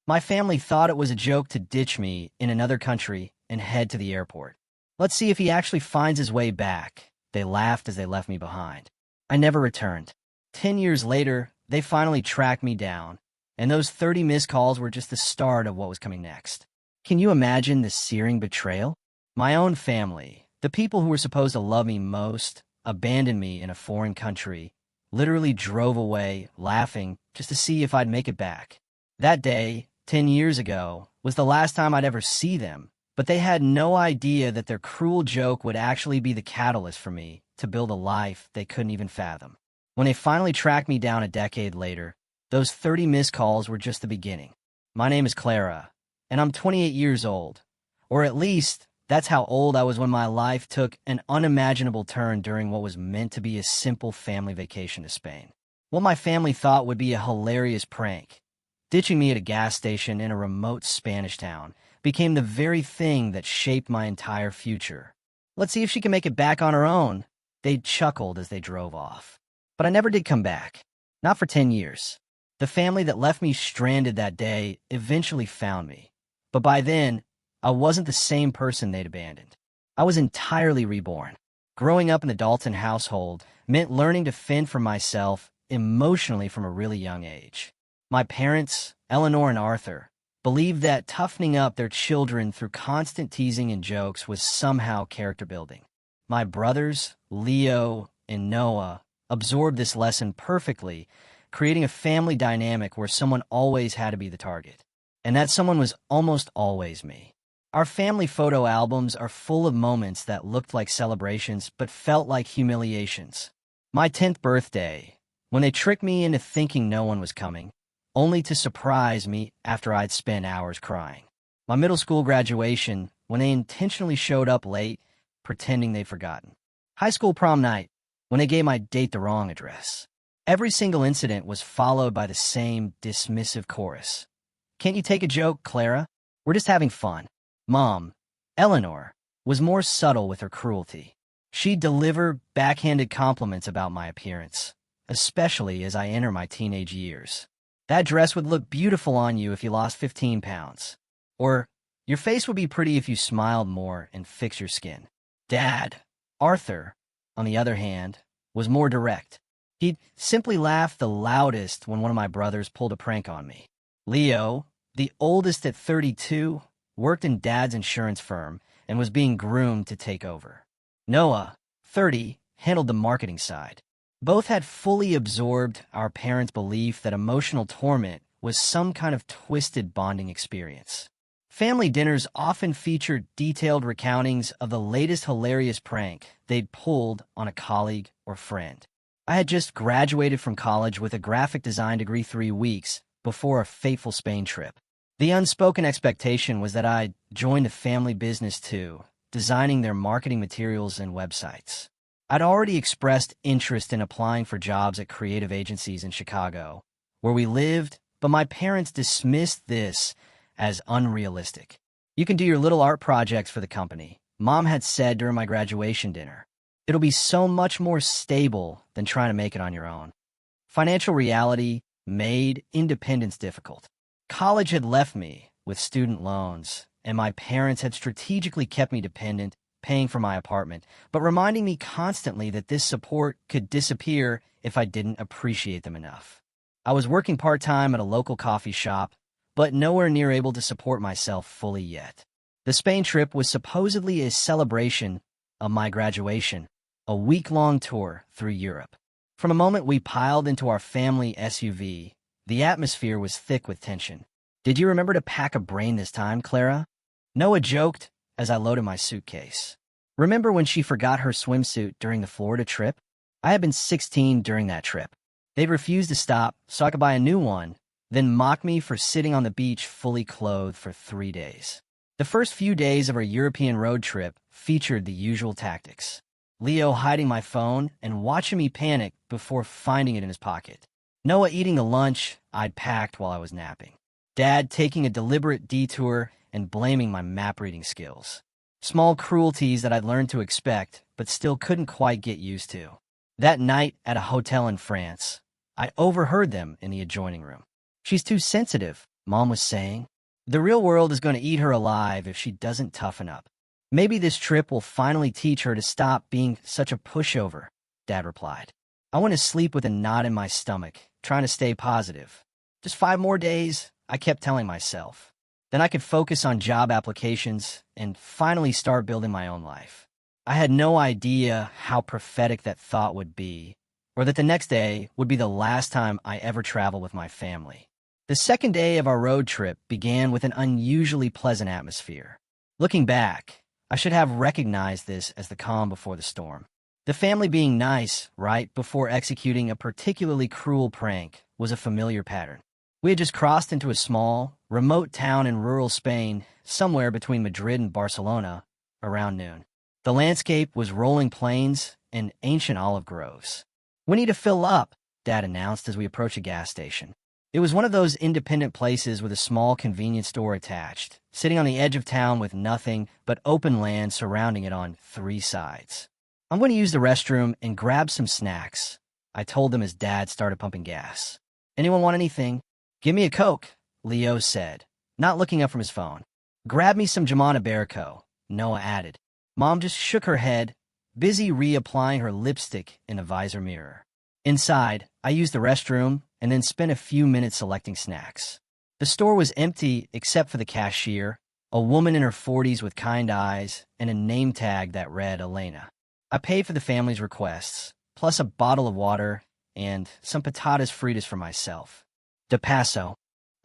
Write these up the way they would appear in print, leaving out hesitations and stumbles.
My family thought it was a joke to ditch me in another country and head to the airport. Let's see if he actually finds his way back. They laughed as they left me behind. I never returned. 10 years later, they finally tracked me down, and those 30 missed calls were just the start of what was coming next. Can you imagine the searing betrayal? My own family, the people who were supposed to love me most, abandoned me in a foreign country, literally drove away, laughing, just to see if I'd make it back. That day, 10 years ago, was the last time I'd ever see them, but they had no idea that their cruel joke would actually be the catalyst for me to build a life they couldn't even fathom. When they finally tracked me down a decade later, those 30 missed calls were just the beginning. My name is Clara, and I'm 28 years old. Or at least, that's how old I was when my life took an unimaginable turn during what was meant to be a simple family vacation to Spain. What my family thought would be a hilarious prank, ditching me at a gas station in a remote Spanish town, became the very thing that shaped my entire future. Let's see if she can make it back on her own. They chuckled as they drove off. But I never did come back. Not for 10 years. The family that left me stranded that day eventually found me. But by then, I wasn't the same person they'd abandoned. I was entirely reborn. Growing up in the Dalton household meant learning to fend for myself emotionally from a really young age. My parents, Eleanor and Arthur, believed that toughening up their children through constant teasing and jokes was somehow character building. My brothers, Leo and Noah, absorbed this lesson perfectly, creating a family dynamic where someone always had to be the target. And that someone was almost always me. Our family photo albums are full of moments that looked like celebrations but felt like humiliations. My 10th birthday, when they tricked me into thinking no one was coming, only to surprise me after I'd spent hours crying. My middle school graduation, when they intentionally showed up late, pretending they'd forgotten. High school prom night, when they gave my date the wrong address. Every single incident was followed by the same dismissive chorus. Can't you take a joke, Clara? We're just having fun. Mom, Eleanor, was more subtle with her cruelty. She'd deliver backhanded compliments about my appearance, especially as I enter my teenage years. That dress would look beautiful on you if you lost 15 pounds. Or, your face would be pretty if you smiled more and fixed your skin. Dad, Arthur, on the other hand, was more direct. He'd simply laugh the loudest when one of my brothers pulled a prank on me. Leo, the oldest at 32, worked in Dad's insurance firm and was being groomed to take over. Noah, 30, handled the marketing side. Both had fully absorbed our parents' belief that emotional torment was some kind of twisted bonding experience. Family dinners often featured detailed recountings of the latest hilarious prank they'd pulled on a colleague or friend. I had just graduated from college with a graphic design degree 3 weeks before a fateful Spain trip. The unspoken expectation was that I'd join the family business too, designing their marketing materials and websites. I'd already expressed interest in applying for jobs at creative agencies in Chicago, where we lived, but my parents dismissed this as unrealistic. You can do your little art projects for the company, Mom had said during my graduation dinner. It'll be so much more stable than trying to make it on your own. Financial reality made independence difficult. College had left me with student loans, and my parents had strategically kept me dependent, paying for my apartment, but reminding me constantly that this support could disappear if I didn't appreciate them enough. I was working part-time at a local coffee shop, but nowhere near able to support myself fully yet. The Spain trip was supposedly a celebration of my graduation, a week-long tour through Europe. From the moment we piled into our family SUV, the atmosphere was thick with tension. Did you remember to pack a brain this time, Clara? Noah joked as I loaded my suitcase. Remember when she forgot her swimsuit during the Florida trip? I had been 16 during that trip. They'd refused to stop so I could buy a new one, then mocked me for sitting on the beach fully clothed for 3 days. The first few days of our European road trip featured the usual tactics. Leo hiding my phone and watching me panic before finding it in his pocket. Noah eating the lunch I'd packed while I was napping. Dad taking a deliberate detour and blaming my map-reading skills. Small cruelties that I'd learned to expect, but still couldn't quite get used to. That night at a hotel in France, I overheard them in the adjoining room. She's too sensitive, Mom was saying. The real world is going to eat her alive if she doesn't toughen up. Maybe this trip will finally teach her to stop being such a pushover, Dad replied. I went to sleep with a knot in my stomach, trying to stay positive. Just 5 more days, I kept telling myself. Then I could focus on job applications and finally start building my own life. I had no idea how prophetic that thought would be, or that the next day would be the last time I ever traveled with my family. The second day of our road trip began with an unusually pleasant atmosphere. Looking back, I should have recognized this as the calm before the storm. The family being nice right before executing a particularly cruel prank was a familiar pattern. We had just crossed into a small, remote town in rural Spain, somewhere between Madrid and Barcelona, around noon. The landscape was rolling plains and ancient olive groves. We need to fill up, Dad announced as we approached a gas station. It was one of those independent places with a small convenience store attached, sitting on the edge of town with nothing but open land surrounding it on 3 sides. I'm going to use the restroom and grab some snacks, I told them as Dad started pumping gas. Anyone want anything? Give me a Coke, Leo said, not looking up from his phone. Grab me some Jamon Iberico, Noah added. Mom just shook her head, busy reapplying her lipstick in a visor mirror. Inside, I used the restroom and then spent a few minutes selecting snacks. The store was empty except for the cashier, a woman in her 40s with kind eyes and a name tag that read Elena. I paid for the family's requests, plus a bottle of water and some patatas fritas for myself. De paso,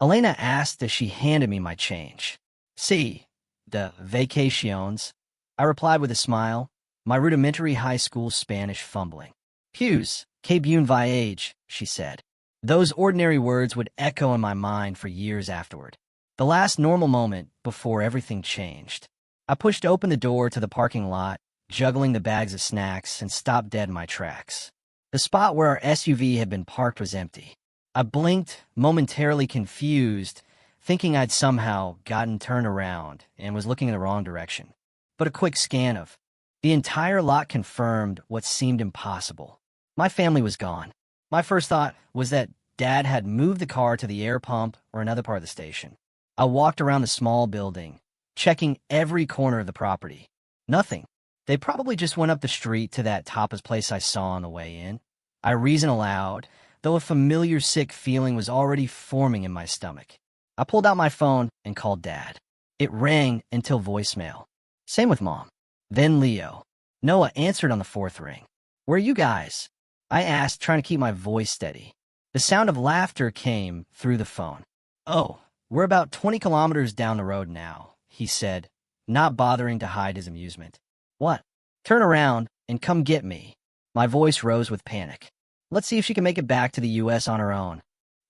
Elena asked as she handed me my change. Sí, de vacaciones, I replied with a smile, my rudimentary high school Spanish fumbling. Pues, que bien voyage, she said. Those ordinary words would echo in my mind for years afterward. The last normal moment before everything changed. I pushed open the door to the parking lot, juggling the bags of snacks, and stopped dead in my tracks. The spot where our SUV had been parked was empty. I blinked, momentarily confused, thinking I'd somehow gotten turned around and was looking in the wrong direction. But a quick scan of the entire lot confirmed what seemed impossible. My family was gone. My first thought was that Dad had moved the car to the air pump or another part of the station. I walked around the small building, checking every corner of the property. Nothing. They probably just went up the street to that tapas place I saw on the way in. I reasoned aloud, though a familiar sick feeling was already forming in my stomach. I pulled out my phone and called Dad. It rang until voicemail. Same with Mom. Then Leo. Noah answered on the 4th ring. Where are you guys? I asked, trying to keep my voice steady. The sound of laughter came through the phone. Oh, we're about 20 kilometers down the road now, he said, not bothering to hide his amusement. What? Turn around and come get me. My voice rose with panic. Let's see if she can make it back to the U.S. on her own.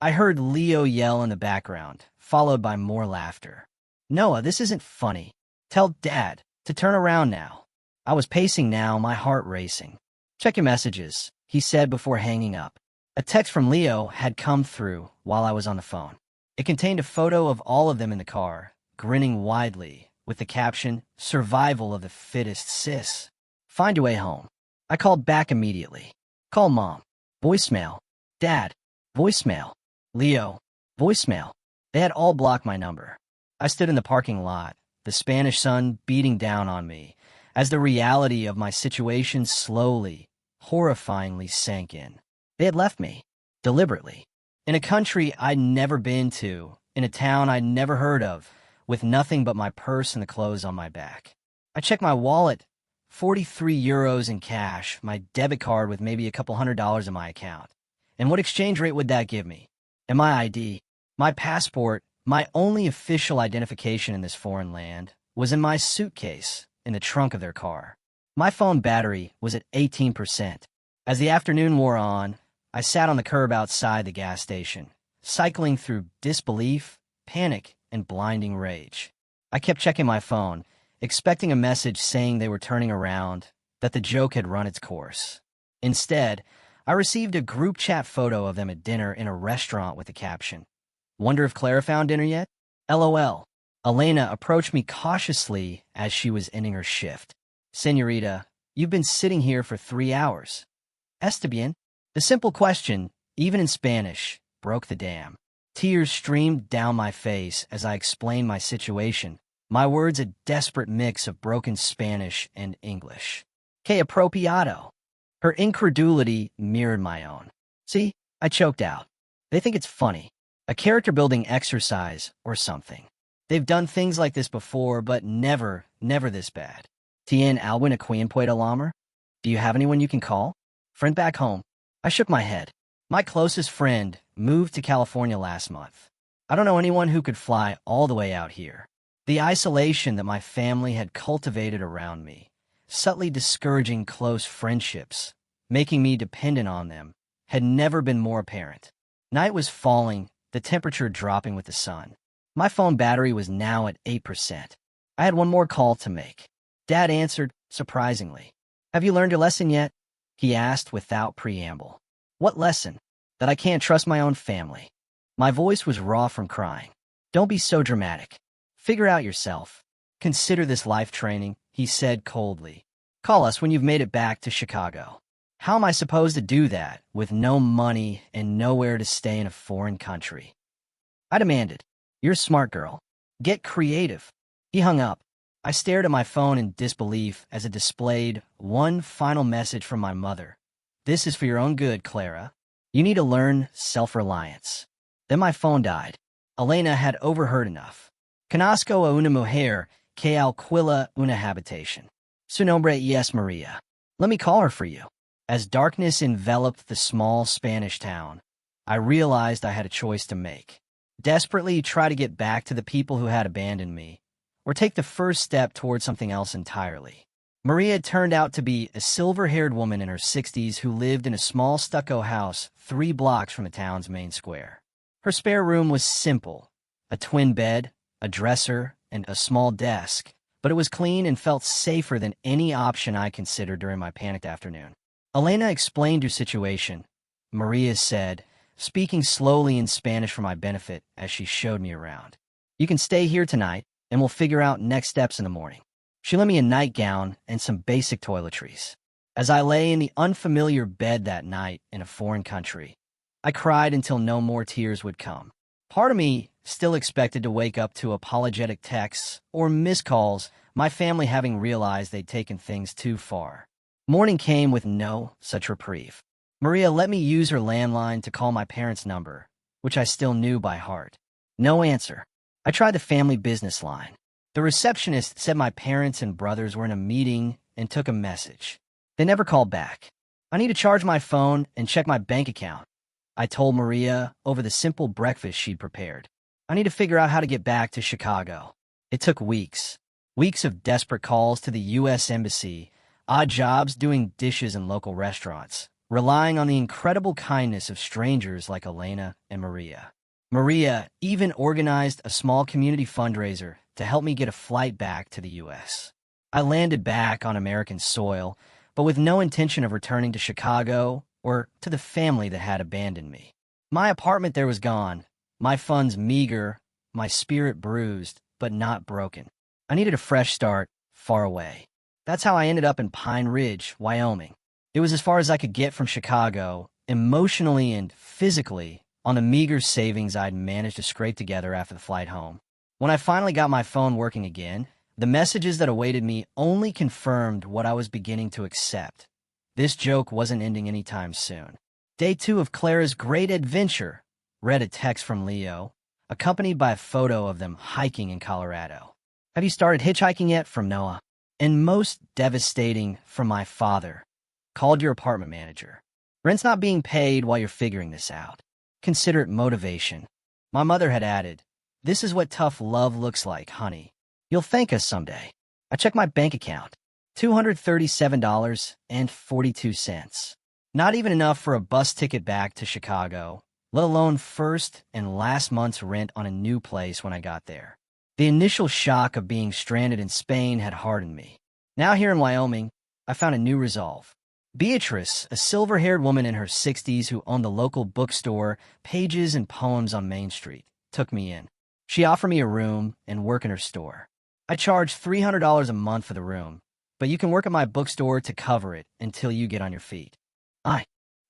I heard Leo yell in the background, followed by more laughter. Noah, this isn't funny. Tell Dad to turn around now. I was pacing now, my heart racing. Check your messages, he said before hanging up. A text from Leo had come through while I was on the phone. It contained a photo of all of them in the car, grinning widely, with the caption, Survival of the fittest, sis. Find your way home. I called back immediately. Call Mom. Voicemail. Dad. Voicemail. Leo. Voicemail. They had all blocked my number. I stood in the parking lot, the Spanish sun beating down on me, as the reality of my situation slowly, horrifyingly sank in. They had left me, deliberately, in a country I'd never been to, in a town I'd never heard of, with nothing but my purse and the clothes on my back. I checked my wallet, 43 euros in cash, my debit card with maybe a couple $100 in my account. And what exchange rate would that give me? And my ID, my passport, my only official identification in this foreign land, was in my suitcase in the trunk of their car. My phone battery was at 18%. As the afternoon wore on, I sat on the curb outside the gas station, cycling through disbelief, panic, and blinding rage. I kept checking my phone, expecting a message saying they were turning around, that the joke had run its course. Instead, I received a group chat photo of them at dinner in a restaurant with the caption, Wonder if Clara found dinner yet? LOL. Elena approached me cautiously as she was ending her shift. Senorita, you've been sitting here for 3 hours. Está bien? The simple question, even in Spanish, broke the dam. Tears streamed down my face as I explained my situation, my words a desperate mix of broken Spanish and English. Que apropiado. Her incredulity mirrored my own. See, I choked out. They think it's funny, a character-building exercise or something. They've done things like this before, but never this bad. Tien Alwyn a Queen Pueda Lamer? Do you have anyone you can call? Friend back home? I shook my head. My closest friend moved to California last month. I don't know anyone who could fly all the way out here. The isolation that my family had cultivated around me, subtly discouraging close friendships, making me dependent on them, had never been more apparent. Night was falling, the temperature dropping with the sun. My phone battery was now at 8%. I had one more call to make. Dad answered, surprisingly. Have you learned your lesson yet? He asked without preamble. What lesson? That I can't trust my own family. My voice was raw from crying. Don't be so dramatic. Figure out yourself. Consider this life training, he said coldly. Call us when you've made it back to Chicago. How am I supposed to do that with no money and nowhere to stay in a foreign country? I demanded. You're a smart girl. Get creative. He hung up. I stared at my phone in disbelief as it displayed one final message from my mother. This is for your own good, Clara. You need to learn self-reliance. Then my phone died. Elena had overheard enough. Conozco a una mujer que alquila una habitación. Su nombre es Maria. Let me call her for you. As darkness enveloped the small Spanish town, I realized I had a choice to make. Desperately try to get back to the people who had abandoned me, or take the first step toward something else entirely. Maria turned out to be a silver-haired woman in her 60s who lived in a small stucco house 3 blocks from the town's main square. Her spare room was simple, a twin bed, a dresser, and a small desk, but it was clean and felt safer than any option I considered during my panicked afternoon. Elena explained her situation, Maria said, speaking slowly in Spanish for my benefit as she showed me around. You can stay here tonight, and we'll figure out next steps in the morning. She lent me a nightgown and some basic toiletries. As I lay in the unfamiliar bed that night in a foreign country, I cried until no more tears would come. Part of me still expected to wake up to apologetic texts or missed calls, my family having realized they'd taken things too far. Morning came with no such reprieve. Maria let me use her landline to call my parents' number, which I still knew by heart. No answer. I tried the family business line. The receptionist said my parents and brothers were in a meeting and took a message. They never called back. I need to charge my phone and check my bank account, I told Maria over the simple breakfast she'd prepared. I need to figure out how to get back to Chicago. It took weeks. Weeks of desperate calls to the U.S. Embassy, odd jobs doing dishes in local restaurants, relying on the incredible kindness of strangers like Elena and Maria. Maria even organized a small community fundraiser to help me get a flight back to the U.S. I landed back on American soil, but with no intention of returning to Chicago or to the family that had abandoned me. My apartment there was gone, my funds meager, my spirit bruised, but not broken. I needed a fresh start, far away. That's how I ended up in Pine Ridge, Wyoming. It was as far as I could get from Chicago, emotionally and physically, on the meager savings I'd managed to scrape together after the flight home. When I finally got my phone working again, the messages that awaited me only confirmed what I was beginning to accept. This joke wasn't ending anytime soon. Day 2 of Clara's great adventure, read a text from Leo, accompanied by a photo of them hiking in Colorado. Have you started hitchhiking yet? From Noah. And most devastating, from my father. Called your apartment manager. Rent's not being paid while you're figuring this out. Consider it motivation. My mother had added, this is what tough love looks like, honey. You'll thank us someday. I checked my bank account. $237.42. Not even enough for a bus ticket back to Chicago, let alone first and last month's rent on a new place when I got there. The initial shock of being stranded in Spain had hardened me. Now here in Wyoming, I found a new resolve. Beatrice, a silver-haired woman in her 60s who owned the local bookstore, Pages and Poems on Main Street, took me in. She offered me a room and work in her store. I charged $300 a month for the room, but you can work at my bookstore to cover it until you get on your feet. I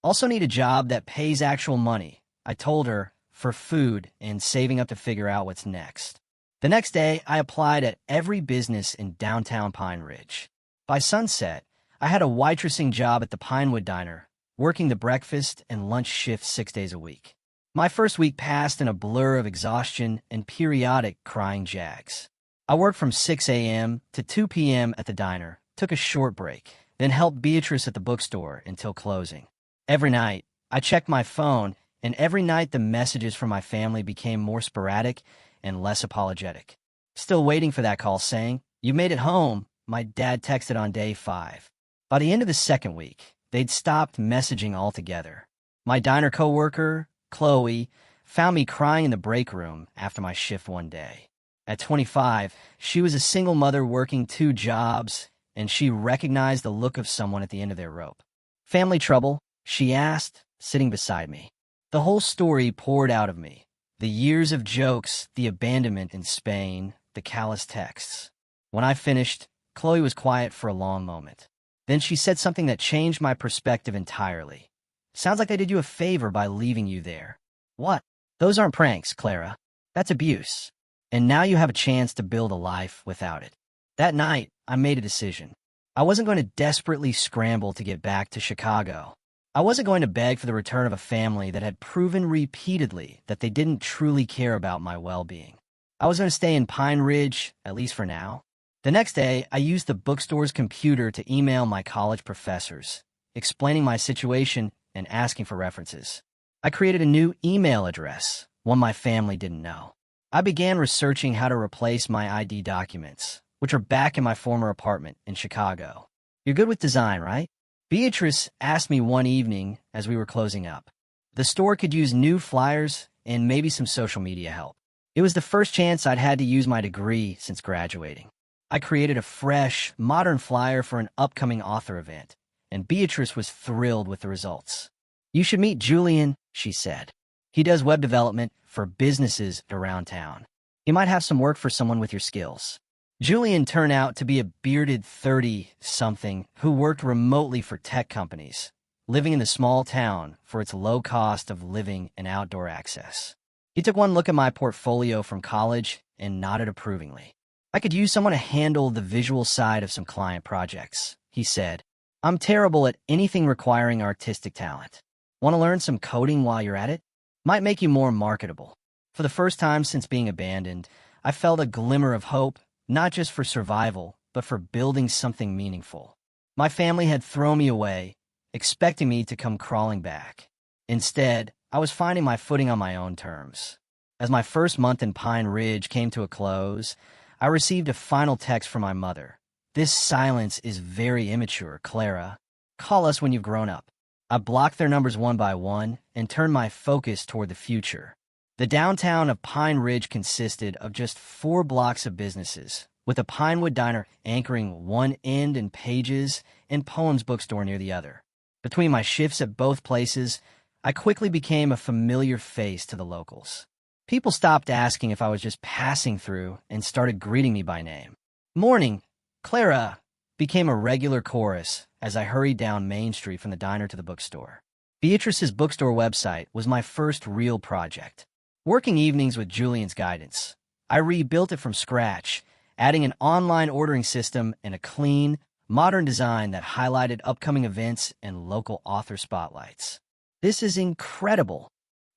also need a job that pays actual money, I told her, for food and saving up to figure out what's next. The next day, I applied at every business in downtown Pine Ridge. By sunset, I had a waitressing job at the Pinewood Diner, working the breakfast and lunch shifts 6 days a week. My first week passed in a blur of exhaustion and periodic crying jags. I worked from 6 a.m. to 2 p.m. at the diner, took a short break, then helped Beatrice at the bookstore until closing. Every night, I checked my phone, and every night the messages from my family became more sporadic and less apologetic. Still waiting for that call saying, "You made it home," my dad texted on day 5. By the end of the second week, they'd stopped messaging altogether. My diner coworker, Chloe, found me crying in the break room after my shift one day. At 25, she was a single mother working 2 jobs, and she recognized the look of someone at the end of their rope. "Family trouble?" she asked, sitting beside me. The whole story poured out of me. The years of jokes, the abandonment in Spain, the callous texts. When I finished, Chloe was quiet for a long moment. Then she said something that changed my perspective entirely. "Sounds like I did you a favor by leaving you there." "What?" "Those aren't pranks, Clara. That's abuse. And now you have a chance to build a life without it." That night, I made a decision. I wasn't going to desperately scramble to get back to Chicago. I wasn't going to beg for the return of a family that had proven repeatedly that they didn't truly care about my well-being. I was going to stay in Pine Ridge, at least for now. The next day, I used the bookstore's computer to email my college professors, explaining my situation and asking for references. I created a new email address, one my family didn't know. I began researching how to replace my ID documents, which are back in my former apartment in Chicago. "You're good with design, right?" Beatrice asked me one evening as we were closing up. The store could use new flyers and maybe some social media help. It was the first chance I'd had to use my degree since graduating. I created a fresh, modern flyer for an upcoming author event, and Beatrice was thrilled with the results. "You should meet Julian," she said. "He does web development for businesses around town. He might have some work for someone with your skills." Julian turned out to be a bearded 30-something who worked remotely for tech companies, living in the small town for its low cost of living and outdoor access. He took one look at my portfolio from college and nodded approvingly. "I could use someone to handle the visual side of some client projects," he said. "I'm terrible at anything requiring artistic talent. Want to learn some coding while you're at it? Might make you more marketable." For the first time since being abandoned, I felt a glimmer of hope, not just for survival, but for building something meaningful. My family had thrown me away, expecting me to come crawling back. Instead, I was finding my footing on my own terms. As my first month in Pine Ridge came to a close, I received a final text from my mother. "This silence is very immature, Clara. Call us when you've grown up." I blocked their numbers one by one and turned my focus toward the future. The downtown of Pine Ridge consisted of just 4 blocks of businesses, with a Pinewood Diner anchoring one end and Pages and Poems bookstore near the other. Between my shifts at both places, I quickly became a familiar face to the locals. People stopped asking if I was just passing through and started greeting me by name. "Morning, Clara," became a regular chorus as I hurried down Main Street from the diner to the bookstore. Beatrice's bookstore website was my first real project. Working evenings with Julian's guidance, I rebuilt it from scratch, adding an online ordering system and a clean, modern design that highlighted upcoming events and local author spotlights. "This is incredible,"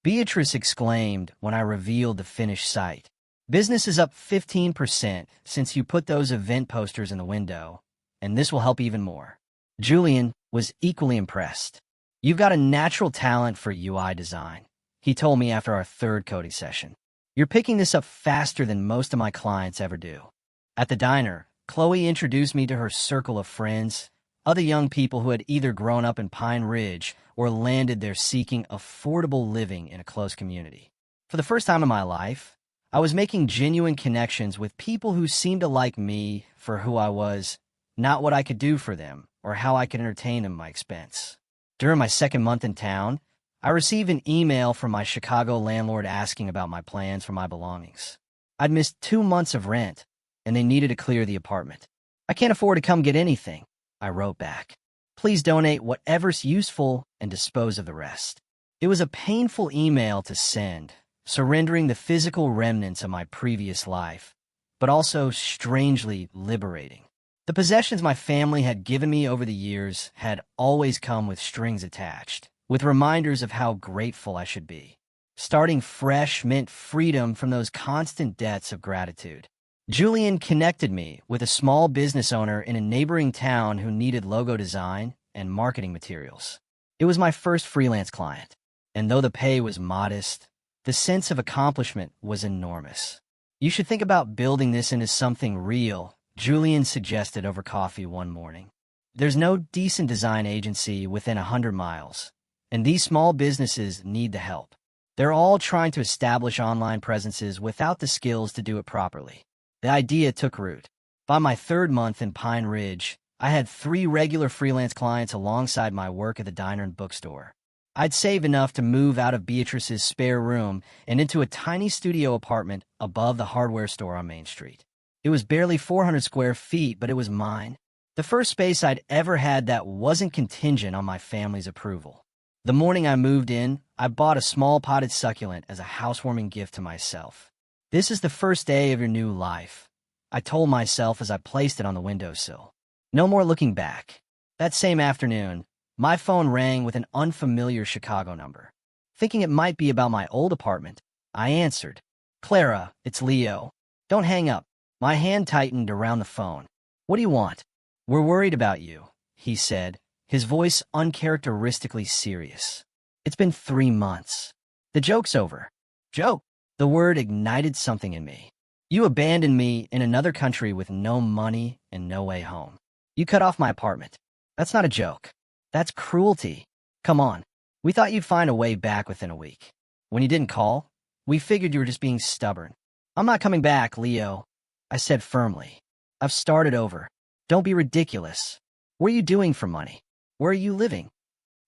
Beatrice exclaimed when I revealed the finished site. "Business is up 15% since you put those event posters in the window, and this will help even more." Julian was equally impressed. "You've got a natural talent for UI design," he told me after our 3rd coding session. "You're picking this up faster than most of my clients ever do." At the diner, Chloe introduced me to her circle of friends, other young people who had either grown up in Pine Ridge or landed there seeking affordable living in a close community. For the first time in my life, I was making genuine connections with people who seemed to like me for who I was, not what I could do for them or how I could entertain them at my expense. During my 2nd month in town, I received an email from my Chicago landlord asking about my plans for my belongings. I'd missed 2 months of rent, and they needed to clear the apartment. "I can't afford to come get anything," I wrote back. "Please donate whatever's useful and dispose of the rest." It was a painful email to send, surrendering the physical remnants of my previous life, but also strangely liberating. The possessions my family had given me over the years had always come with strings attached, with reminders of how grateful I should be. Starting fresh meant freedom from those constant debts of gratitude. Julian connected me with a small business owner in a neighboring town who needed logo design and marketing materials. It was my first freelance client, and though the pay was modest, the sense of accomplishment was enormous. "You should think about building this into something real," Julian suggested over coffee one morning. "There's no decent design agency within 100 miles, and these small businesses need the help. They're all trying to establish online presences without the skills to do it properly." The idea took root. By my third month in Pine Ridge, I had 3 regular freelance clients alongside my work at the diner and bookstore. I'd saved enough to move out of Beatrice's spare room and into a tiny studio apartment above the hardware store on Main Street. It was barely 400 square feet, but it was mine. The first space I'd ever had that wasn't contingent on my family's approval. The morning I moved in, I bought a small potted succulent as a housewarming gift to myself. "This is the first day of your new life," I told myself as I placed it on the windowsill. No more looking back. That same afternoon, my phone rang with an unfamiliar Chicago number. Thinking it might be about my old apartment, I answered. "Clara, it's Leo. Don't hang up." My hand tightened around the phone. "What do you want?" "We're worried about you," he said, his voice uncharacteristically serious. "It's been 3 months. The joke's over." "Joke?" The word ignited something in me. "You abandoned me in another country with no money and no way home. You cut off my apartment. That's not a joke. That's cruelty. Come on. We thought you'd find a way back within a week. When you didn't call, we figured you were just being stubborn." "I'm not coming back, Leo," I said firmly. "I've started over. Don't be ridiculous. What are you doing for money? Where are you living?"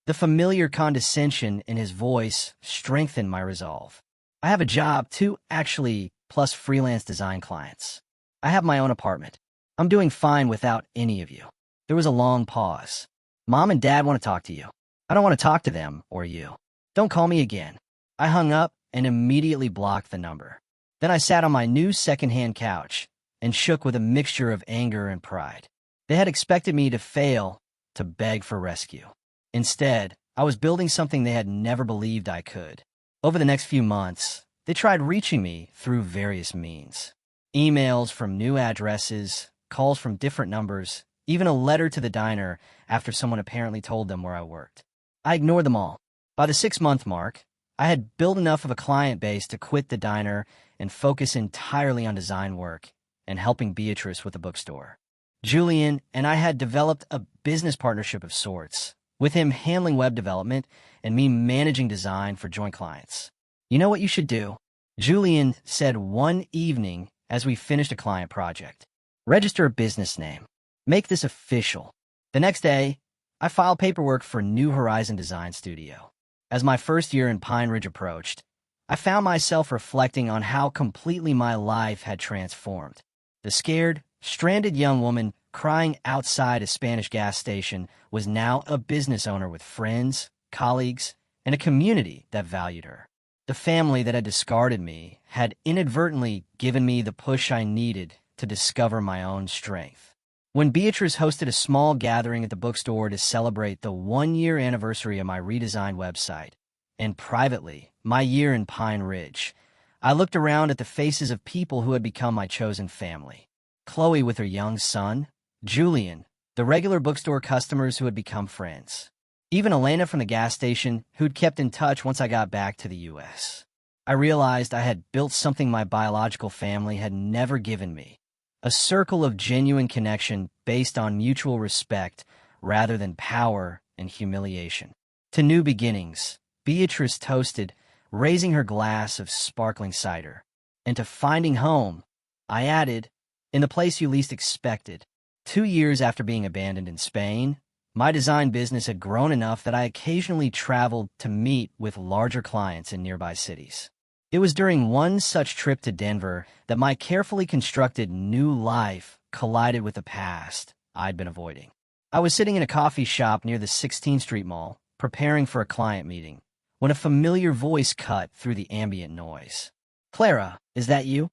The familiar condescension in his voice strengthened my resolve. "I have a job, too, actually, plus freelance design clients. I have my own apartment. I'm doing fine without any of you." There was a long pause. "Mom and Dad want to talk to you." "I don't want to talk to them or you. Don't call me again." I hung up and immediately blocked the number. Then I sat on my new secondhand couch and shook with a mixture of anger and pride. They had expected me to fail, to beg for rescue. Instead, I was building something they had never believed I could. Over the next few months, they tried reaching me through various means. Emails from new addresses, calls from different numbers, even a letter to the diner after someone apparently told them where I worked. I ignored them all. By the 6-month mark, I had built enough of a client base to quit the diner and focus entirely on design work and helping Beatrice with the bookstore. Julian and I had developed a business partnership of sorts, with him handling web development and me managing design for joint clients. "You know what you should do?" Julian said one evening as we finished a client project. "Register a business name. Make this official." The next day, I filed paperwork for New Horizon Design Studio. As my first year in Pine Ridge approached, I found myself reflecting on how completely my life had transformed. The scared, stranded young woman crying outside a Spanish gas station was now a business owner with friends, colleagues, and a community that valued her. The family that had discarded me had inadvertently given me the push I needed to discover my own strength. When Beatrice hosted a small gathering at the bookstore to celebrate the 1-year anniversary of my redesigned website, and privately, my year in Pine Ridge, I looked around at the faces of people who had become my chosen family. Chloe with her young son, Julian, the regular bookstore customers who had become friends. Even Elena from the gas station, who'd kept in touch once I got back to the U.S. I realized I had built something my biological family had never given me, a circle of genuine connection based on mutual respect rather than power and humiliation. To new beginnings, Beatrice toasted, raising her glass of sparkling cider. And to finding home, I added, in the place you least expected. 2 years after being abandoned in Spain, my design business had grown enough that I occasionally traveled to meet with larger clients in nearby cities. It was during one such trip to Denver that my carefully constructed new life collided with the past I'd been avoiding. I was sitting in a coffee shop near the 16th Street Mall, preparing for a client meeting, when a familiar voice cut through the ambient noise. "Clara, is that you?"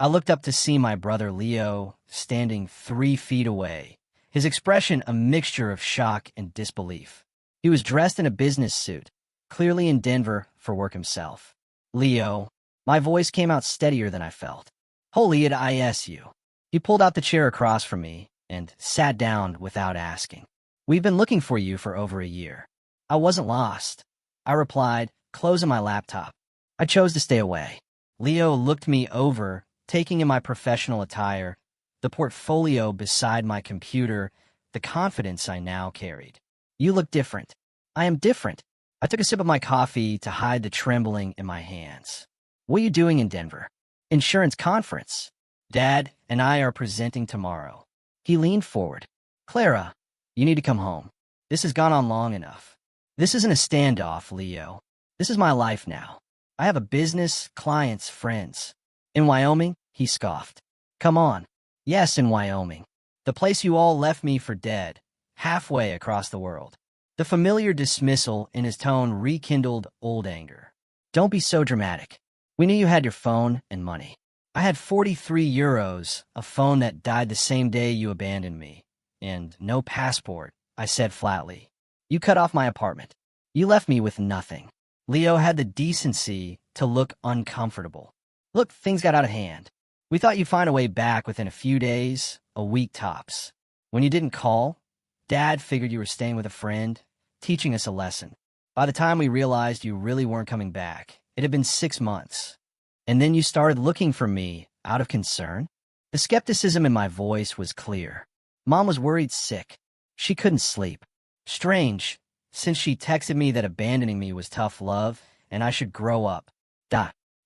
I looked up to see my brother Leo standing 3 feet away, his expression a mixture of shock and disbelief. He was dressed in a business suit, clearly in Denver for work himself. "Leo," my voice came out steadier than I felt. "Holy it is you." He pulled out the chair across from me and sat down without asking. "We've been looking for you for over a year." "I wasn't lost," I replied, closing my laptop. "I chose to stay away." Leo looked me over, taking in my professional attire, the portfolio beside my computer, the confidence I now carried. "You look different." "I am different." I took a sip of my coffee to hide the trembling in my hands. "What are you doing in Denver?" "Insurance conference. Dad and I are presenting tomorrow." He leaned forward. "Clara, you need to come home. This has gone on long enough." "This isn't a standoff, Leo. This is my life now. I have a business, clients, friends." "In Wyoming?" he scoffed. "Come on." "Yes, in Wyoming. The place you all left me for dead, halfway across the world." The familiar dismissal in his tone rekindled old anger. "Don't be so dramatic. We knew you had your phone and money." "I had 43 euros, a phone that died the same day you abandoned me, and no passport," I said flatly. "You cut off my apartment. You left me with nothing." Leo had the decency to look uncomfortable. "Look, things got out of hand. We thought you'd find a way back within a few days, a week tops. When you didn't call, Dad figured you were staying with a friend, teaching us a lesson. By the time we realized you really weren't coming back, it had been 6 months. And then you started looking for me out of concern?" The skepticism in my voice was clear. "Mom was worried sick. She couldn't sleep. Strange, since she texted me that abandoning me was tough love and I should grow up.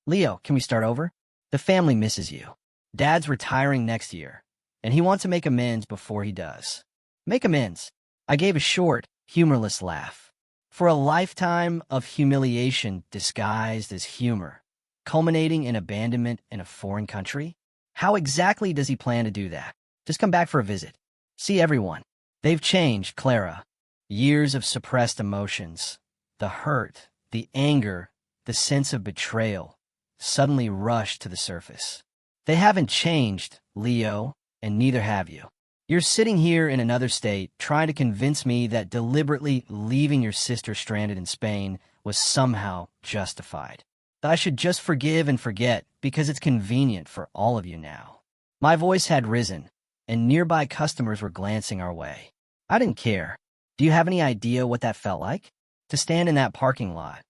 Leo, can we start over? The family misses you. Dad's retiring next year, and he wants to make amends before he does." "Make amends?" I gave a short, humorless laugh. "For a lifetime of humiliation disguised as humor, culminating in abandonment in a foreign country? How exactly does he plan to do that? Just come back for a visit. See everyone. They've changed, Clara. Years of suppressed emotions, the hurt, the anger, the sense of betrayal, suddenly rushed to the surface. They haven't changed, Leo, and neither have you. You're sitting here in another state trying to convince me that deliberately leaving your sister stranded in Spain was somehow justified. That I should just forgive and forget because it's convenient for all of you now." My voice had risen, and nearby customers were glancing our way. I didn't care. Do you have any idea what that felt like? To stand in that parking lot,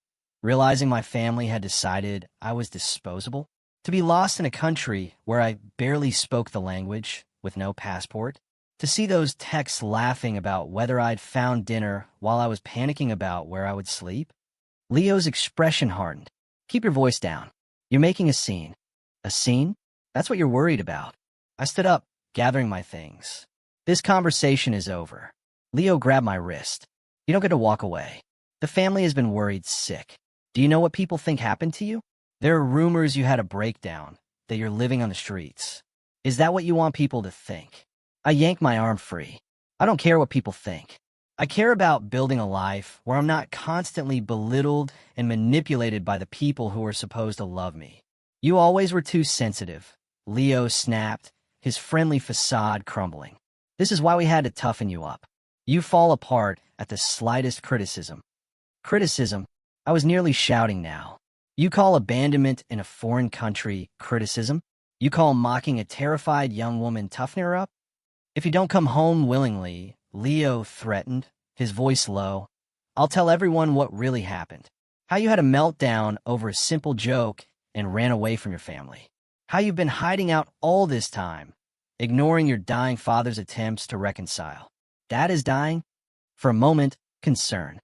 realizing my family had decided I was disposable? To be lost in a country where I barely spoke the language, with no passport? To see those texts laughing about whether I'd found dinner while I was panicking about where I would sleep? Leo's expression hardened. "Keep your voice down. You're making a scene." "A scene? That's what you're worried about." I stood up, gathering my things. "This conversation is over." Leo grabbed my wrist. "You don't get to walk away. The family has been worried sick. Do you know what people think happened to you? There are rumors you had a breakdown, that you're living on the streets. Is that what you want people to think?" I yanked my arm free. "I don't care what people think. I care about building a life where I'm not constantly belittled and manipulated by the people who are supposed to love me." "You always were too sensitive," Leo snapped, his friendly facade crumbling. "This is why we had to toughen you up. You fall apart at the slightest criticism." "Criticism?" I was nearly shouting now. "You call abandonment in a foreign country criticism? You call mocking a terrified young woman toughening her up?" "If you don't come home willingly," Leo threatened, his voice low, "I'll tell everyone what really happened. How you had a meltdown over a simple joke and ran away from your family. How you've been hiding out all this time, ignoring your dying father's attempts to reconcile. Dad is dying?" For a moment, concern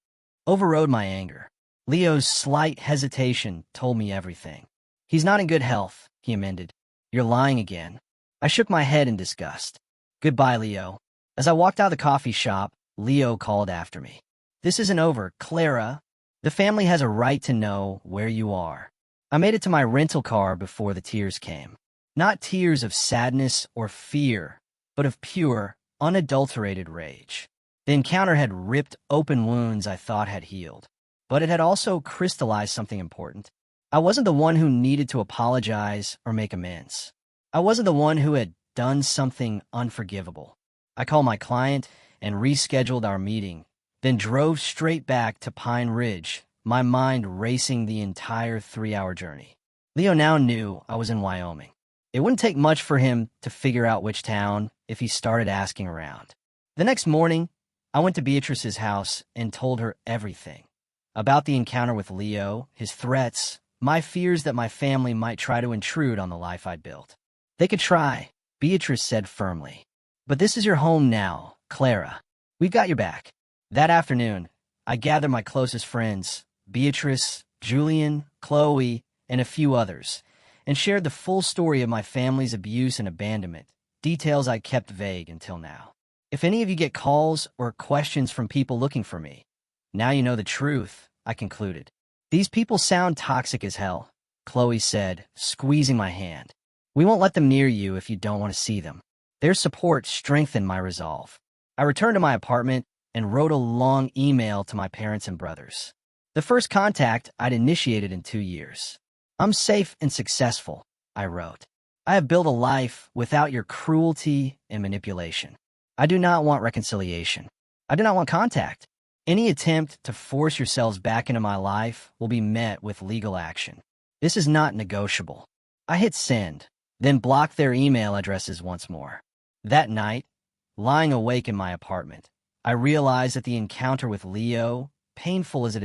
overrode my anger. Leo's slight hesitation told me everything. "He's not in good health," he amended. "You're lying again." I shook my head in disgust. "Goodbye, Leo." As I walked out of the coffee shop, Leo called after me. "This isn't over, Clara. The family has a right to know where you are." I made it to my rental car before the tears came. Not tears of sadness or fear, but of pure, unadulterated rage. The encounter had ripped open wounds I thought had healed. but it had also crystallized something important. I wasn't the one who needed to apologize or make amends. I wasn't the one who had done something unforgivable. I called my client and rescheduled our meeting, then drove straight back to Pine Ridge, my mind racing the entire 3-hour journey. Leo now knew I was in Wyoming. It wouldn't take much for him to figure out which town if he started asking around. The next morning, I went to Beatrice's house and told her everything. About the encounter with Leo, his threats, my fears that my family might try to intrude on the life I built. They could try, Beatrice said firmly. But this is your home now, Clara. We've got your back. That afternoon, I gathered my closest friends, Beatrice, Julian, Chloe, and a few others, and shared the full story of my family's abuse and abandonment, details I kept vague until now. If any of you get calls or questions from people looking for me, now you know the truth, I concluded. These people sound toxic as hell, Chloe said, squeezing my hand. We won't let them near you if you don't want to see them. Their support strengthened my resolve. I returned to my apartment and wrote a long email to my parents and brothers. The first contact I'd initiated in 2 years. I'm safe and successful, I wrote. I have built a life without your cruelty and manipulation. I do not want reconciliation. I do not want contact. Any attempt to force yourselves back into my life will be met with legal action. This is not negotiable. I hit send, then blocked their email addresses once more. That night, lying awake in my apartment, I realized that the encounter with Leo, painful as it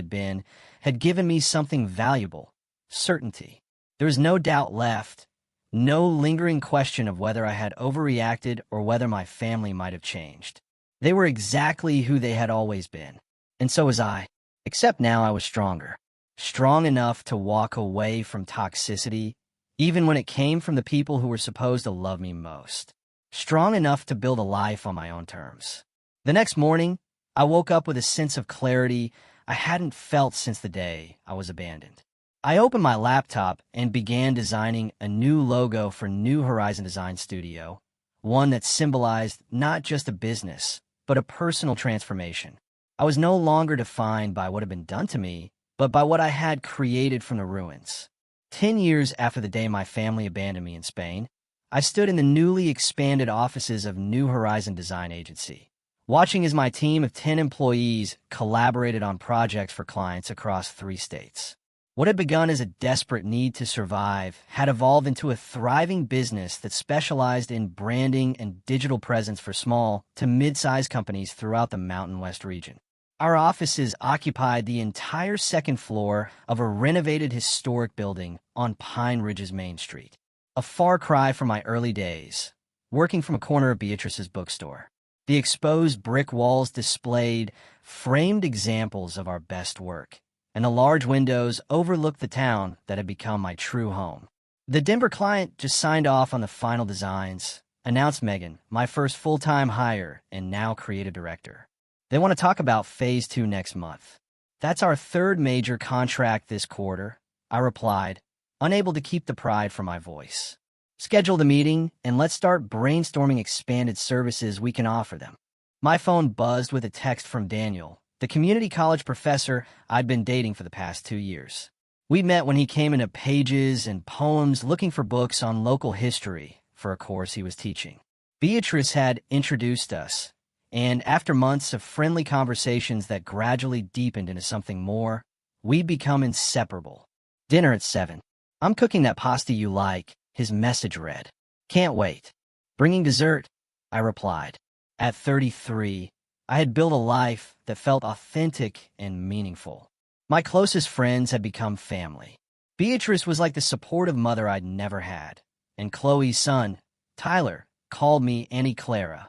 had given me something valuable: certainty. There was no doubt left, no lingering question of whether I had overreacted or whether my family might have changed. They were exactly who they had always been, and so was I, except now I was stronger. Strong enough to walk away from toxicity, even when it came from the people who were supposed to love me most. Strong enough to build a life on my own terms. The next morning, I woke up with a sense of clarity I hadn't felt since the day I was abandoned. I opened my laptop and began designing a new logo for New Horizon Design Studio, one that symbolized not just a business, but a personal transformation. I was no longer defined by what had been done to me, but by what I had created from the ruins. 10 years after the day my family abandoned me in Spain, I stood in the newly expanded offices of New Horizon Design Agency, watching as my team of 10 employees collaborated on projects for clients across 3 states. What had begun as a desperate need to survive had evolved into a thriving business that specialized in branding and digital presence for small to mid-sized companies throughout the Mountain West region. Our offices occupied the entire second floor of a renovated historic building on Pine Ridge's Main Street, a far cry from my early days, working from a corner of Beatrice's bookstore. The exposed brick walls displayed framed examples of our best work, and the large windows overlooked the town that had become my true home. The Denver client just signed off on the final designs, announced Megan, my first full-time hire and now creative director. They want to talk about Phase 2 next month. That's our 3rd major contract this quarter, I replied, unable to keep the pride from my voice. Schedule the meeting, and let's start brainstorming expanded services we can offer them. My phone buzzed with a text from Daniel, the community college professor I'd been dating for the past 2 years. We met when he came into Pages and Poems looking for books on local history for a course he was teaching. Beatrice had introduced us, and after months of friendly conversations that gradually deepened into something more, we'd become inseparable. Dinner at 7. I'm cooking that pasta you like, his message read. Can't wait. Bringing dessert, I replied. At 33, I had built a life that felt authentic and meaningful. My closest friends had become family. Beatrice was like the supportive mother I'd never had, and Chloe's son, Tyler, called me Auntie Clara.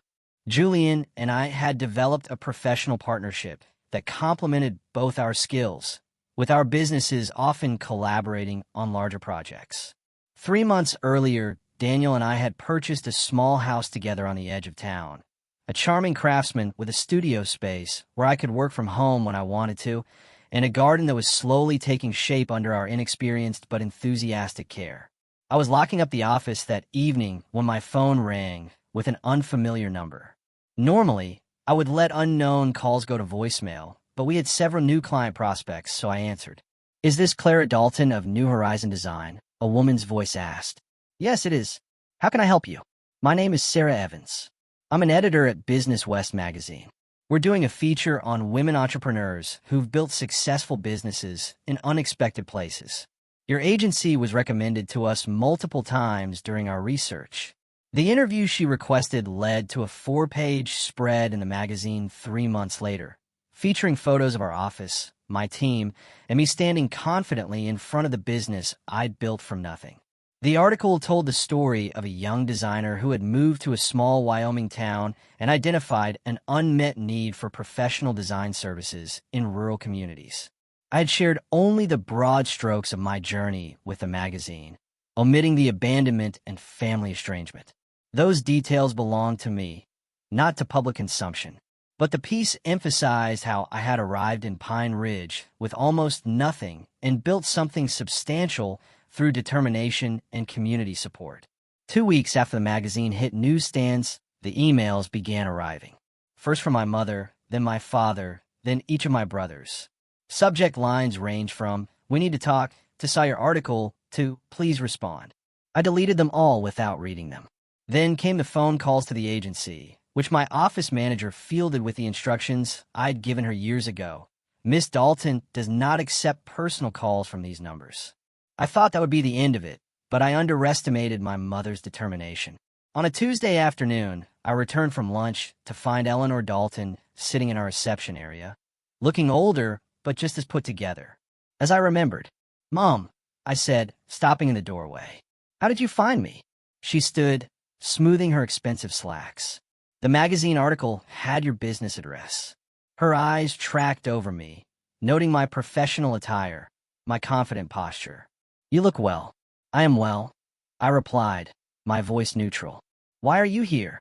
Julian and I had developed a professional partnership that complemented both our skills, with our businesses often collaborating on larger projects. 3 months earlier, Daniel and I had purchased a small house together on the edge of town, a charming craftsman with a studio space where I could work from home when I wanted to, and a garden that was slowly taking shape under our inexperienced but enthusiastic care. I was locking up the office that evening when my phone rang with an unfamiliar number. Normally, I would let unknown calls go to voicemail, but we had several new client prospects, so I answered. "Is this Clara Dalton of New Horizon Design?" a woman's voice asked. "Yes, it is. How can I help you?" "My name is Sarah Evans. I'm an editor at Business West magazine. We're doing a feature on women entrepreneurs who've built successful businesses in unexpected places. Your agency was recommended to us multiple times during our research." The interview she requested led to a 4-page spread in the magazine 3 months later, featuring photos of our office, my team, and me standing confidently in front of the business I'd built from nothing. The article told the story of a young designer who had moved to a small Wyoming town and identified an unmet need for professional design services in rural communities. I had shared only the broad strokes of my journey with the magazine, omitting the abandonment and family estrangement. Those details belonged to me, not to public consumption. But the piece emphasized how I had arrived in Pine Ridge with almost nothing and built something substantial through determination and community support. 2 weeks after the magazine hit newsstands, the emails began arriving. First from my mother, then my father, then each of my brothers. Subject lines range from, "We need to talk," to "Saw your article," to "Please respond." I deleted them all without reading them. Then came the phone calls to the agency, which my office manager fielded with the instructions I'd given her years ago. "Miss Dalton does not accept personal calls from these numbers." I thought that would be the end of it, but I underestimated my mother's determination. On a Tuesday afternoon, I returned from lunch to find Eleanor Dalton sitting in our reception area, looking older, but just as put together. As I remembered, "Mom," I said, stopping in the doorway. "How did you find me?" She stood, smoothing her expensive slacks. "The magazine article had your business address." Her eyes tracked over me, noting my professional attire, my confident posture. "You look well." "I am well," I replied, my voice neutral. "Why are you here?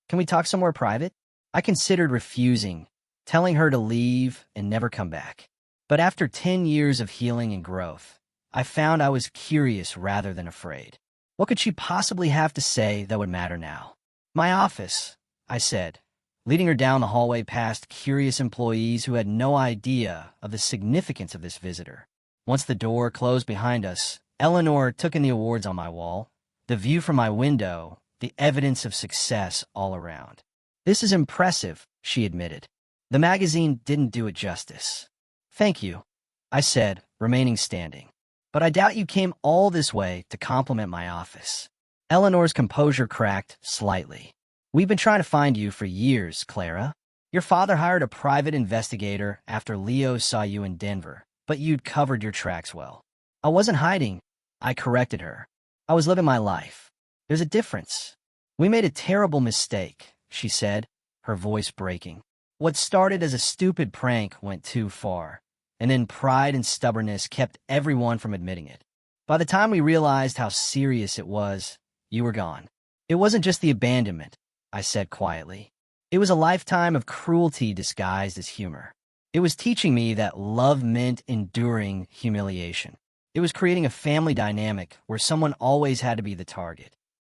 Can we talk somewhere private?" I considered refusing, telling her to leave and never come back. But after 10 years of healing and growth, I found I was curious rather than afraid. What could she possibly have to say that would matter now? "My office," I said, leading her down the hallway past curious employees who had no idea of the significance of this visitor. Once the door closed behind us, Eleanor took in the awards on my wall, the view from my window, the evidence of success all around. "This is impressive," she admitted. "The magazine didn't do it justice." "Thank you," I said, remaining standing. "But I doubt you came all this way to compliment my office." Eleanor's composure cracked slightly. "We've been trying to find you for years, Clara. Your father hired a private investigator after Leo saw you in Denver, but you'd covered your tracks well." "I wasn't hiding," I corrected her. "I was living my life. There's a difference." "We made a terrible mistake," she said, her voice breaking. "What started as a stupid prank went too far, and then pride and stubbornness kept everyone from admitting it. By the time we realized how serious it was, you were gone." "It wasn't just the abandonment," I said quietly. "It was a lifetime of cruelty disguised as humor. It was teaching me that love meant enduring humiliation. It was creating a family dynamic where someone always had to be the target."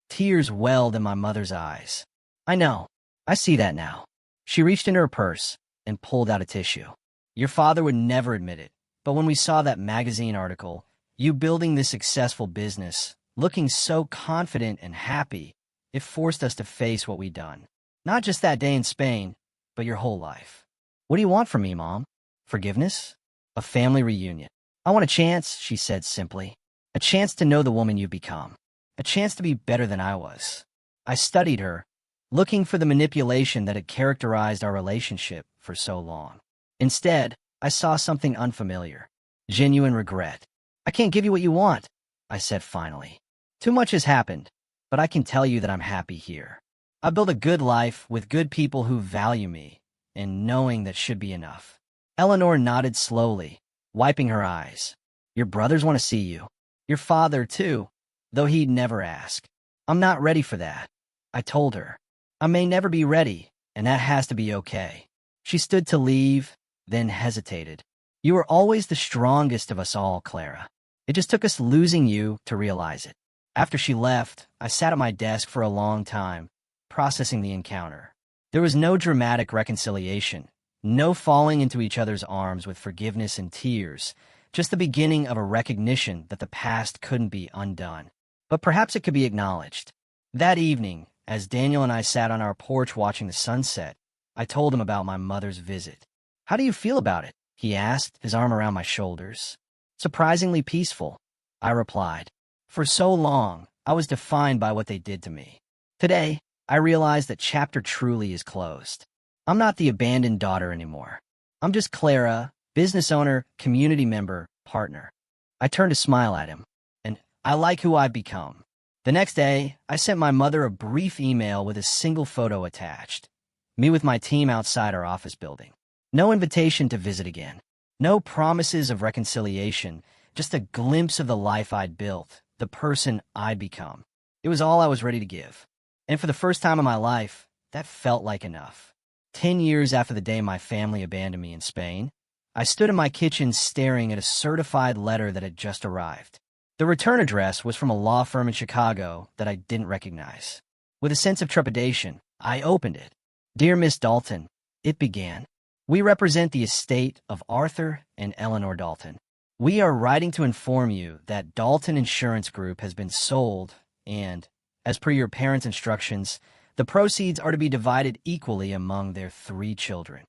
Tears welled in my mother's eyes. "I know. I see that now." She reached into her purse and pulled out a tissue. "Your father would never admit it, but when we saw that magazine article, you building this successful business, looking so confident and happy, it forced us to face what we'd done. Not just that day in Spain, but your whole life." "What do you want from me, Mom? Forgiveness? A family reunion?" "I want a chance," she said simply. "A chance to know the woman you've become. A chance to be better than I was." I studied her, looking for the manipulation that had characterized our relationship for so long. Instead, I saw something unfamiliar. Genuine regret. "I can't give you what you want," I said finally. "Too much has happened, but I can tell you that I'm happy here. I built a good life with good people who value me, and knowing that should be enough." Eleanor nodded slowly, wiping her eyes. "Your brothers want to see you. Your father, too, though he'd never ask." "I'm not ready for that," I told her. "I may never be ready, and that has to be okay." She stood to leave, then hesitated. "You were always the strongest of us all, Clara. It just took us losing you to realize it." After she left, I sat at my desk for a long time, processing the encounter. There was no dramatic reconciliation, No falling into each other's arms with forgiveness and tears, just the beginning of a recognition that the past couldn't be undone. But perhaps it could be acknowledged. That evening, as Daniel and I sat on our porch watching the sunset, I told him about my mother's visit. "How do you feel about it?" he asked, his arm around my shoulders. "Surprisingly peaceful," I replied. "For so long, I was defined by what they did to me. Today, I realize that chapter truly is closed. I'm not the abandoned daughter anymore. I'm just Clara, business owner, community member, partner." I turned to smile at him, and I like who I've become. The next day, I sent my mother a brief email with a single photo attached. Me with my team outside our office building. No invitation to visit again. No promises of reconciliation, just a glimpse of the life I'd built, the person I'd become. It was all I was ready to give. And for the first time in my life, that felt like enough. 10 years after the day my family abandoned me in Spain, I stood in my kitchen staring at a certified letter that had just arrived. The return address was from a law firm in Chicago that I didn't recognize. With a sense of trepidation, I opened it. "Dear Miss Dalton," it began. "We represent the estate of Arthur and Eleanor Dalton. We are writing to inform you that Dalton Insurance Group has been sold and, as per your parents' instructions, the proceeds are to be divided equally among their 3 children."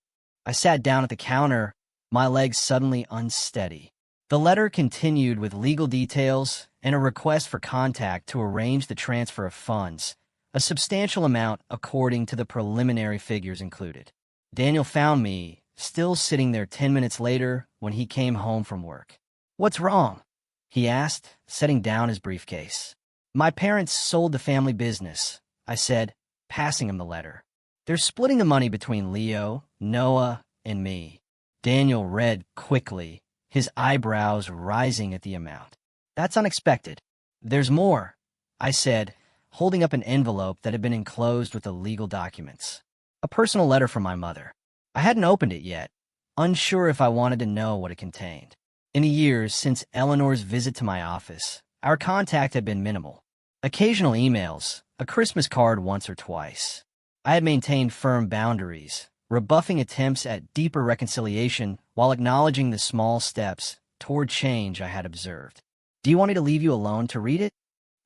I sat down at the counter, my legs suddenly unsteady. The letter continued with legal details and a request for contact to arrange the transfer of funds, a substantial amount according to the preliminary figures included. Daniel found me, still sitting there 10 minutes later when he came home from work. "What's wrong?" he asked, setting down his briefcase. "My parents sold the family business," I said, passing him the letter. "They're splitting the money between Leo, Noah, and me." Daniel read quickly, his eyebrows rising at the amount. "That's unexpected." "There's more," I said, holding up an envelope that had been enclosed with the legal documents. A personal letter from my mother. I hadn't opened it yet, unsure if I wanted to know what it contained. In the years since Eleanor's visit to my office, our contact had been minimal. Occasional emails, a Christmas card once or twice. I had maintained firm boundaries, rebuffing attempts at deeper reconciliation while acknowledging the small steps toward change I had observed. "Do you want me to leave you alone to read it?"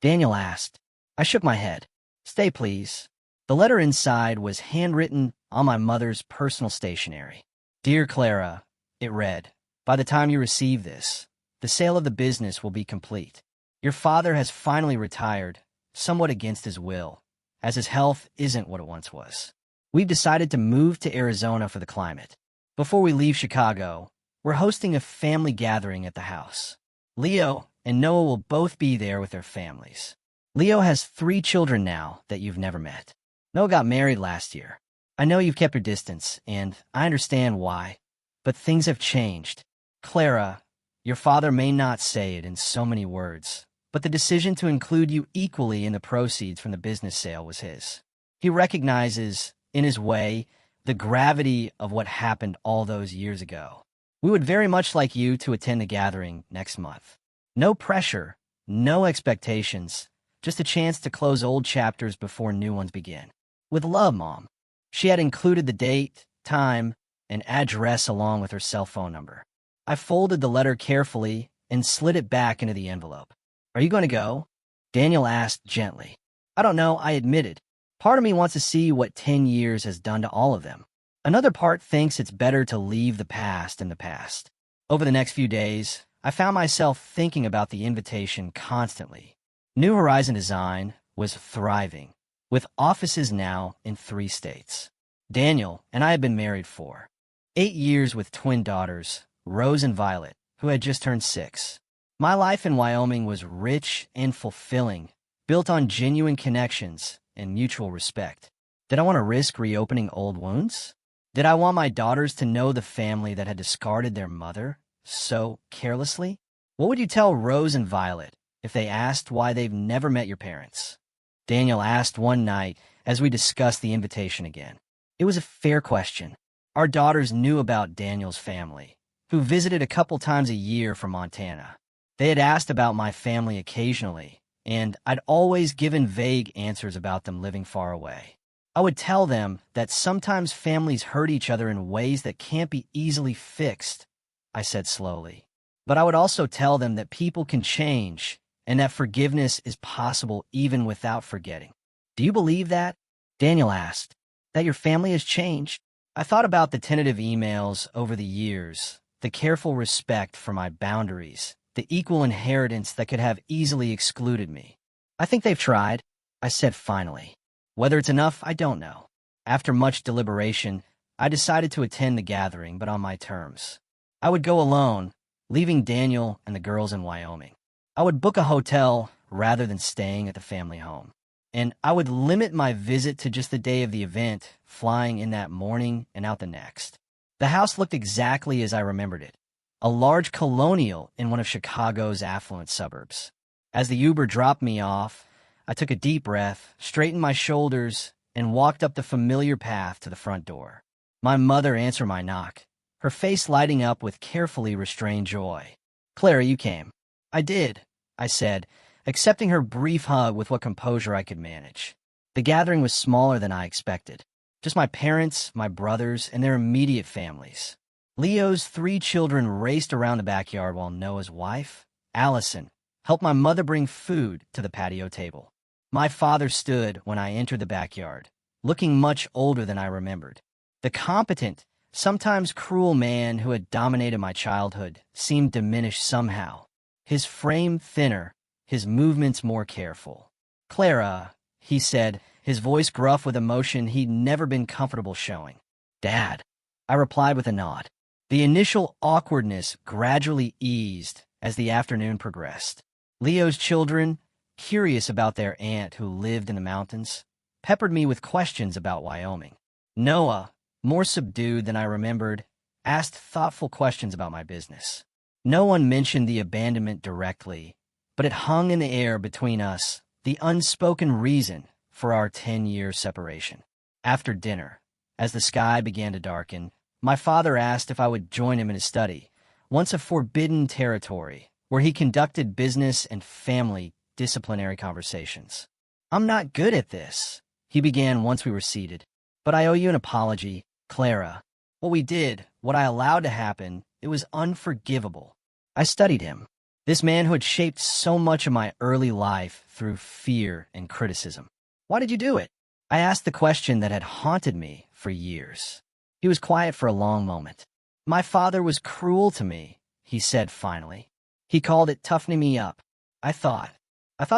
Daniel asked. I shook my head. "Stay, please." The letter inside was handwritten on my mother's personal stationery. "Dear Clara," it read, "by the time you receive this, the sale of the business will be complete. Your father has finally retired, somewhat against his will, as his health isn't what it once was. We've decided to move to Arizona for the climate. Before we leave Chicago, we're hosting a family gathering at the house. Leo and Noah will both be there with their families. Leo has 3 children now that you've never met. Noah got married last year. I know you've kept your distance, and I understand why, but things have changed. Clara, your father may not say it in so many words, but the decision to include you equally in the proceeds from the business sale was his. He recognizes, in his way, the gravity of what happened all those years ago. We would very much like you to attend the gathering next month. No pressure, no expectations, just a chance to close old chapters before new ones begin. With love, Mom." She had included the date, time, and address along with her cell phone number. I folded the letter carefully and slid it back into the envelope. "Are you going to go?" Daniel asked gently. "I don't know," I admitted. "Part of me wants to see what 10 years has done to all of them. Another part thinks it's better to leave the past in the past." Over the next few days, I found myself thinking about the invitation constantly. New Horizon Design was thriving, with offices now in 3 states. Daniel and I had been married for 8 years with twin daughters, Rose and Violet, who had just turned 6. My life in Wyoming was rich and fulfilling, built on genuine connections and mutual respect. Did I want to risk reopening old wounds? Did I want my daughters to know the family that had discarded their mother so carelessly? What would you tell Rose and Violet if they asked why they've never met your parents? Daniel asked one night as we discussed the invitation again. It was a fair question. Our daughters knew about Daniel's family, who visited a couple times a year from Montana. They had asked about my family occasionally, and I'd always given vague answers about them living far away. I I would tell them that sometimes families hurt each other in ways that can't be easily fixed, I said slowly. But I would also tell them that people can change and that forgiveness is possible even without forgetting. Do you believe that? Daniel asked. That your family has changed? I thought about the tentative emails over the years, the careful respect for my boundaries, the equal inheritance that could have easily excluded me. I think they've tried, I said finally. Whether it's enough, I don't know. After much deliberation, I decided to attend the gathering, but on my terms. I would go alone, leaving Daniel and the girls in Wyoming. I would book a hotel rather than staying at the family home. And I would limit my visit to just the day of the event, flying in that morning and out the next. The house looked exactly as I remembered it, a large colonial in one of Chicago's affluent suburbs. As the Uber dropped me off, I took a deep breath, straightened my shoulders, and walked up the familiar path to the front door. My mother answered my knock, her face lighting up with carefully restrained joy. "Clara, you came." "I did," I said, accepting her brief hug with what composure I could manage. The gathering was smaller than I expected. Just my parents, my brothers, and their immediate families. Leo's 3 children raced around the backyard while Noah's wife, Allison, helped my mother bring food to the patio table. My father stood when I entered the backyard, looking much older than I remembered. The competent, sometimes cruel man who had dominated my childhood seemed diminished somehow, his frame thinner, his movements more careful. "Clara," he said, his voice gruff with emotion he'd never been comfortable showing. "Dad," I replied with a nod. The initial awkwardness gradually eased as the afternoon progressed. Leo's children, curious about their aunt who lived in the mountains, peppered me with questions about Wyoming. Noah, more subdued than I remembered, asked thoughtful questions about my business. No one mentioned the abandonment directly, but it hung in the air between us, the unspoken reason for our 10-year separation. After dinner, as the sky began to darken, my father asked if I would join him in his study, once a forbidden territory, where he conducted business and family disciplinary conversations. "I'm not good at this," he began once we were seated. "But I owe you an apology, Clara. What we did, what I allowed to happen, it was unforgivable." I studied him, this man who had shaped so much of my early life through fear and criticism. "Why did you do it?" I asked the question that had haunted me for years. He was quiet for a long moment. "My father was cruel to me," he said finally. "He called it toughening me up. I thought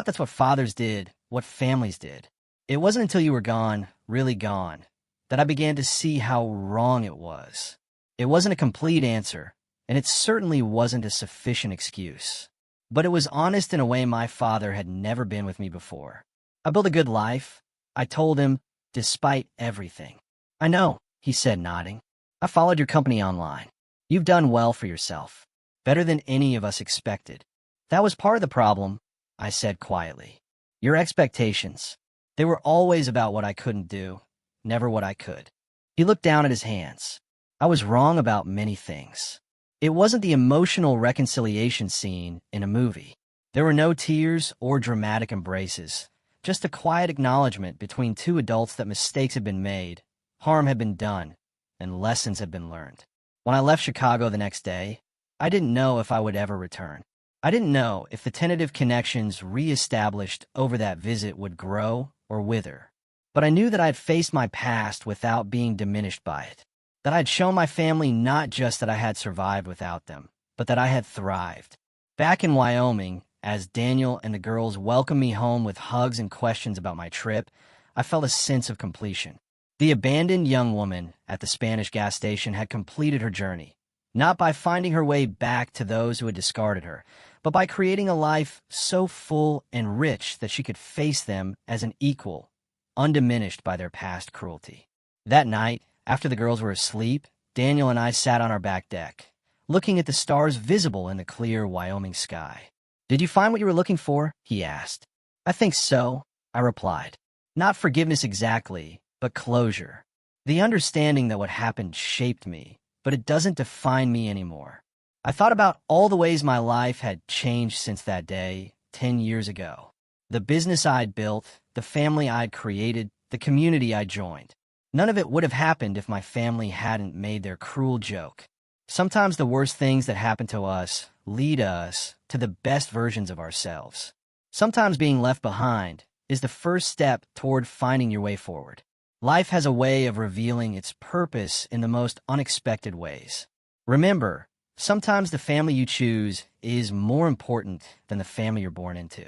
that's what fathers did, what families did. It wasn't until you were gone, really gone, that I began to see how wrong it was. It wasn't a complete answer, and it certainly wasn't a sufficient excuse. But it was honest in a way my father had never been with me before. I built a good life," I told him, "despite everything." "I know," he said, nodding. "I followed your company online. You've done well for yourself, better than any of us expected." "That was part of the problem," I said quietly. "Your expectations. They were always about what I couldn't do, never what I could." He looked down at his hands. I was wrong about many things. It wasn't the emotional reconciliation scene in a movie. There were no tears or dramatic embraces, just a quiet acknowledgement between 2 adults that mistakes had been made, harm had been done, and lessons had been learned. When I left Chicago the next day, I didn't know if I would ever return. I didn't know if the tentative connections re-established over that visit would grow or wither. But I knew that I had faced my past without being diminished by it. That I had shown my family not just that I had survived without them, but that I had thrived. Back in Wyoming, as Daniel and the girls welcomed me home with hugs and questions about my trip, I felt a sense of completion. The abandoned young woman at the Spanish gas station had completed her journey, not by finding her way back to those who had discarded her, but by creating a life so full and rich that she could face them as an equal, undiminished by their past cruelty. That night, after the girls were asleep, Daniel and I sat on our back deck, looking at the stars visible in the clear Wyoming sky. "Did you find what you were looking for?" he asked. "I think so," I replied. "Not forgiveness exactly, but closure. The understanding that what happened shaped me, but it doesn't define me anymore." I thought about all the ways my life had changed since that day, 10 years ago. The business I'd built, the family I'd created, the community I joined. None of it would have happened if my family hadn't made their cruel joke. Sometimes the worst things that happen to us lead us to the best versions of ourselves. Sometimes being left behind is the first step toward finding your way forward. Life has a way of revealing its purpose in the most unexpected ways. Remember, sometimes the family you choose is more important than the family you're born into.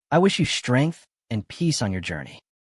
I wish you strength and peace on your journey.